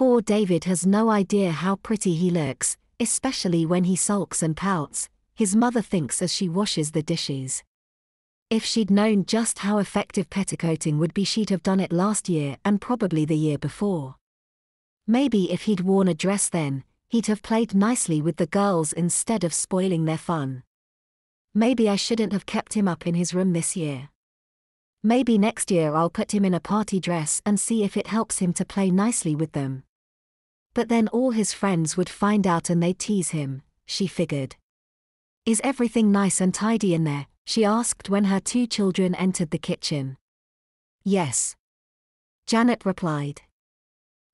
Poor David has no idea how pretty he looks, especially when he sulks and pouts, his mother thinks as she washes the dishes. If she'd known just how effective petticoating would be, she'd have done it last year and probably the year before. Maybe if he'd worn a dress then, he'd have played nicely with the girls instead of spoiling their fun. Maybe I shouldn't have kept him up in his room this year. Maybe next year I'll put him in a party dress and see if it helps him to play nicely with them. But then all his friends would find out and they'd tease him, she figured. Is everything nice and tidy in there? She asked when her 2 children entered the kitchen. Yes, Janet replied.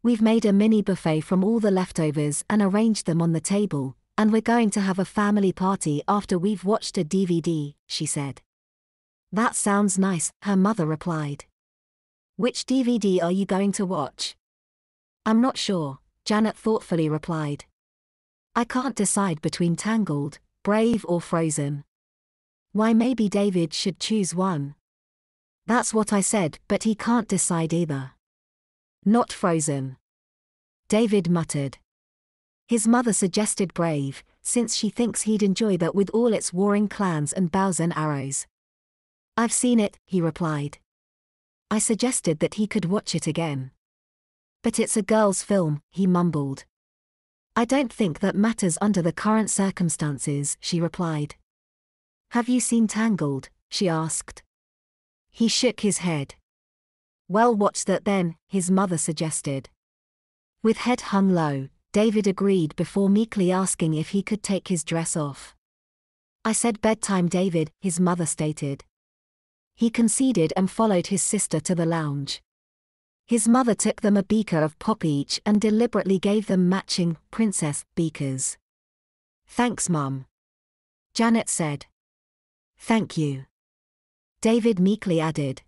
We've made a mini buffet from all the leftovers and arranged them on the table, and we're going to have a family party after we've watched a DVD, she said. That sounds nice, her mother replied. Which DVD are you going to watch? I'm not sure, Janet thoughtfully replied. I can't decide between Tangled, Brave or Frozen. Why, maybe David should choose one. That's what I said, but he can't decide either. Not Frozen, David muttered. His mother suggested Brave, since she thinks he'd enjoy that with all its warring clans and bows and arrows. I've seen it, he replied. I suggested that he could watch it again. But it's a girl's film, he mumbled. I don't think that matters under the current circumstances, she replied. Have you seen Tangled? She asked. He shook his head. Well, watch that then, his mother suggested. With head hung low, David agreed before meekly asking if he could take his dress off. I said bedtime, David, his mother stated. He conceded and followed his sister to the lounge. His mother took them a beaker of pop each and deliberately gave them matching princess beakers. Thanks, Mum, Janet said. Thank you, David meekly added.